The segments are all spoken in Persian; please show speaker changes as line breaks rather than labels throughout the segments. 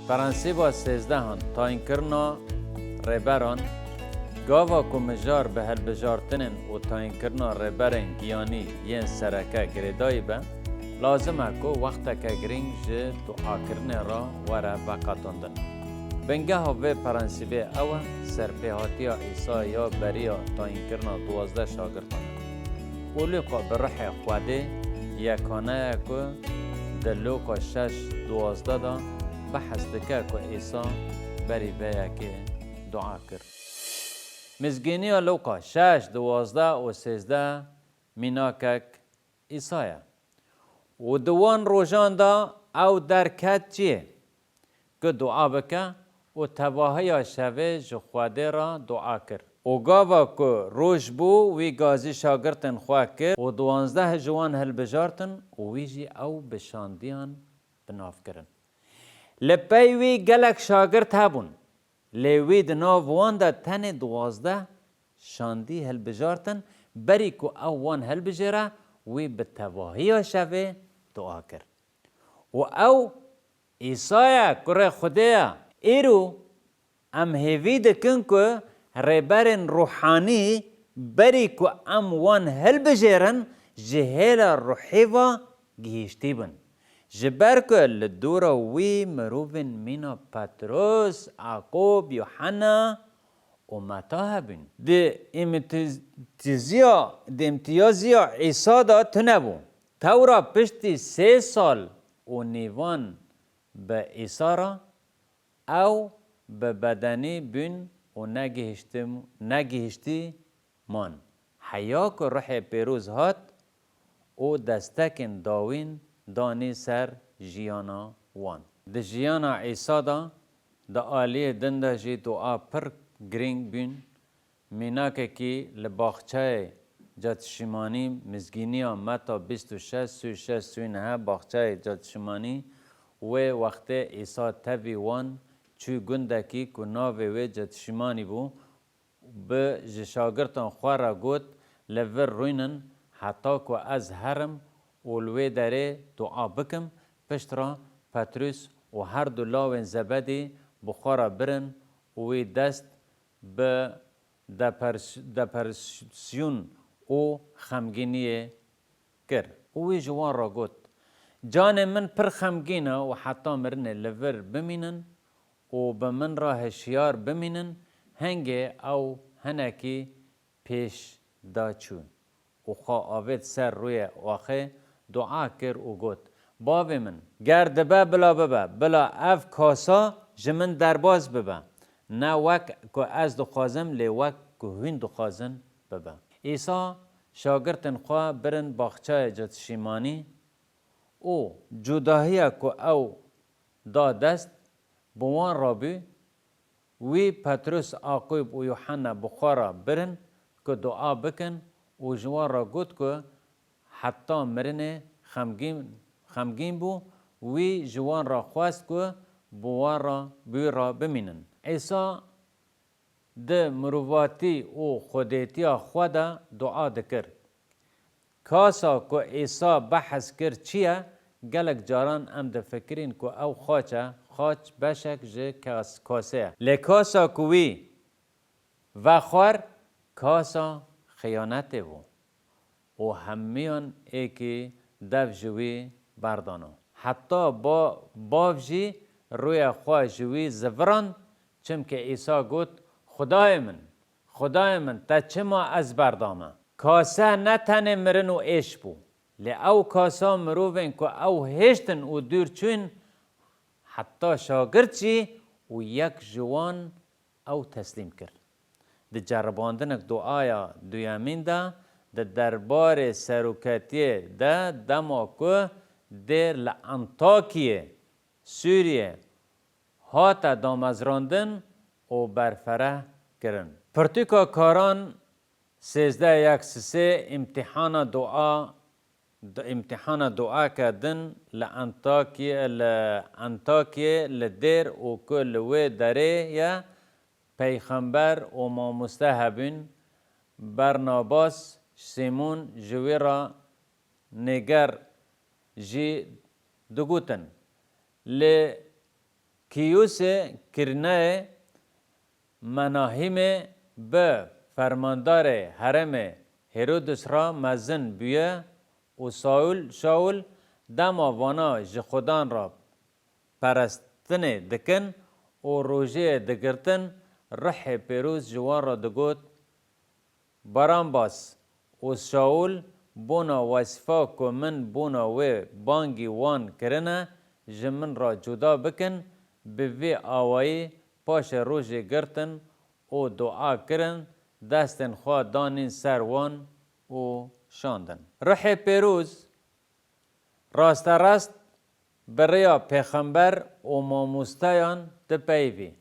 فرانسی با 13 هن تا این کرنا ریبران گاوا که مجار به هل بجارتنن و تا این کرنا ریبرن گیانی ین سرکه گریدایی به لازمه که وقت که گرینگ جه دعا کرنه را وره وقتاندن. بنگه ها به فرانسی به اوه سرپیهاتی عیسی یا بریا تا این کرنا 12 شاگردان. اولوکا به روح خواده یکانه که در لوکا 6:12 دا بحث دکه که عیسی بری بیا که دعا کرد. مزگینی لوکا 6:12 و 13 میناکک عیسیه. و دوان روژان دا او درکت چیه؟ که دعا بکه و تواهی شوه جخواده را دعا کرد. و گاوا که روش بو وی گازی شاگرتن خواه کرد و 12 جوان هل بجارتن و ویجی او بشاندیان بناف کرن. لپی وی گلک شاگرت هبون. لیوی دناو وان دا تن 12 شاندی هل بجارتن بری که او وان هل بجره وی بتواهی شوه دعا کرد. و او عیسی کره خدایا ایرو ام هیوی دکن که ریبرن روحانی بری که ام وان هل بجرن جهیل روحی و گیشتی بن. جبر که لدورا وی مروفن مینا پتروس، عقوب، یوحنا و متا هبین. ده امتیازیا عیسی دا تنبو. تورا پشتی 3 سال و نیوان به عیسی را او به بدنی بین و نگهشتی من. حیا که روح پیروز هات و دستکن داوین دانی سر جیانا وان. ده جیانا عیسی دا آلیه دنده جی دعا پر گرینگ بین میناکه کی لباخچه جاتشمانی مزگینی متا 26 باخچه جاتشمانی و وقت عیسی تبی وان چو گنده کی که ناوی و جاتشمانی بو به جشاگرتان خواه گوت لور روینن حتی که از هرم اولوی داره دعا بکم پشت را پتروس و هر دو لاوین زبدی بخارا برن و دست به دپرسیون و خمگینی کرد. وی جوان را گوت جان من پر خمگینه و حتی مرنه لور بمینن و به من را هشیار بمینن هنگه او هنکی پیش دا چون. و خواه آوید سر روی واقع دعا کر و گوت باوی من گرد بلا اف کاسا جمن درباز ببا نه وک که از دخوازم لی وک که هین دخوازن ببا. عیسی شاگرتن خواه برن باخچه جاتشیمانی او جداهی که او دا دست بوان رابی وی پتروس عقوب و یوحنا بخارا برن که دعا بکن و جوان را گوت که حتی مرنه خمگین بو وی جوان را خواست که بوی را بمینن. عیسی ده مروواتی و خودیتی خود دعا دکر. کاسا که عیسی بحث کرد چیه گلک جاران ام ده فکرین که او خاچ بشک جه کاسه. لکاسا که وی و خور کاسا خیانته بو و همیان ایکی دف جوی بردانو. حتی باف جی روی خواه جوی زفران چم که عیسی گوت خدای من تا چما از بردامه. کاسه نتنه مرن و ایش بو. لی او کاسا مروفن که او هشتن و دور چون حتی شاگرد چی و یک جوان او تسلیم کرد. ده جرباندنک دعایا دویامین ده ده دربار سروکتیه ده دما که در لانتاکیه سوریه هاتا دامزراندن و برفره کرن. پرتوکا کاران 13:1 امتحان دعا کردن لانتاکیه لدیر و کل و داره یا پیغمبر و ما مستهبین برناباس سیمون جویرا نگر جی دگوتن لی کیوس کرنه مناهیم به فرماندار حرم هرودس را مزن بیه و شاول دما وانا جخودان را پرستنه دکن و روژه دگرتن رح پیروز جوان را دگوت برانباس و شاول بونا وصفا که من بونا و بانگی وان کرنه جمن را جدا بکن به وی آوایی پاش روژه گرتن و دعا کرن دستن خواه دانین سر وان و شاندن. رح پیروز راست راست بریا پیغمبر و ماموستایان تپیوی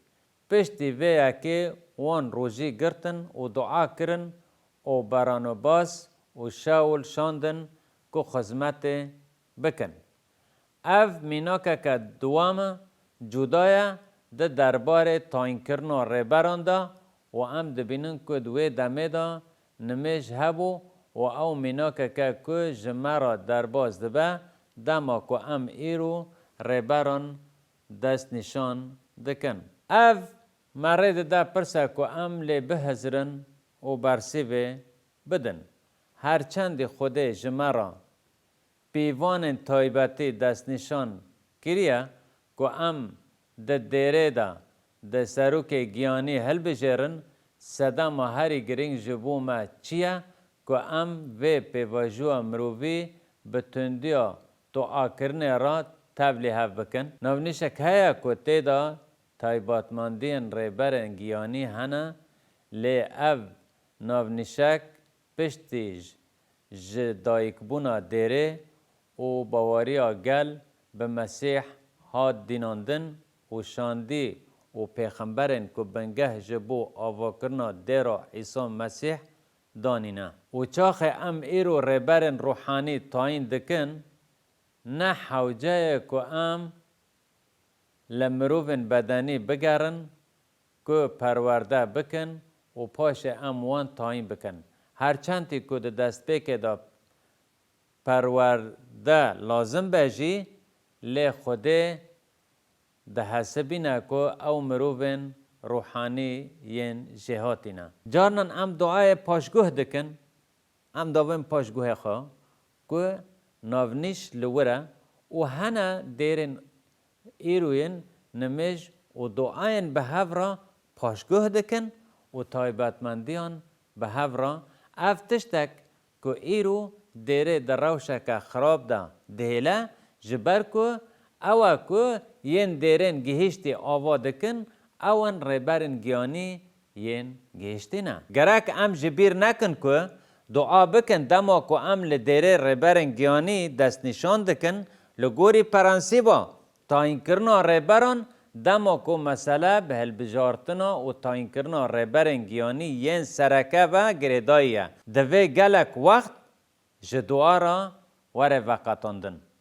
پشتی ویا که وان روژی گرتن و دعا کرن و برانباس و شاول شاندن که خدمت بکن. اف میناکه که دوام جدایه ده دربار تاین کرنا ریبران دا و ام دبینن که دوی دمه دا نمیش هبو و او میناکه که جمعه درباز دبه دما که ام ایرو ریبران دست نشان دکن. اف مرد دا پرسه که ام لی بهزرن و برسیوه بدن. هرچند خود جمعه را پیوان تایبتی دست نشان کریه که ام ده دیره دا ده سروک گیانی هل بجرن صدا ما هری گرینگ جبو ما چیه که ام وی پیواجو مرووی بتندیا تو آکرنه را تبلی هف بکن. نونیشک هیا که تیدا تایباتماندین ریبرن گیانی هنه لی او نونیشک پشتیج جدایک بونا دیره و باوریا گل به مسیح هاد دیناندن و شاندی و پیغمبرن که بنگه جبو آواکرنا دیرا عیسی مسیح دانینا. و چاخ ام ایرو ریبرن روحانی تاین دکن نه حوجه که ام لمروفن بدنی بگرن که پرورده بکن و پاش ام وان تاین بکن. هرچندی که دست بکه دا پرورده لازم بجی لی خوده ده حسبینه که او مروفن روحانی ین جهاتینا. جارنان ام دعای پاشگوه دکن ام داوین پاشگوه خواه که ناونیش لوره و هنه دیرین ایروین نمیج و دعاین به هفرا پاشگوه دکن و تایبتمندیان به هفرا افتشتک که ایرو دیره در روشک خراب ده دهیله جبر که اوه که ین دیرین گهشتی آوا دکن اوان ریبرین گیانی ین گهشتی نه. گرک ام جبیر نکن که دعا بکن دما که ام لدیره ریبرین گیانی دست نشان دکن لگوری پرانسیبا تا این کرنا ریبران دما که مسئله به هلبجارتنا و تاین کرنا ریبرین گیانی ین سرکه و گریداییه دوی گلک وقت جدعا را وره وقتاندن.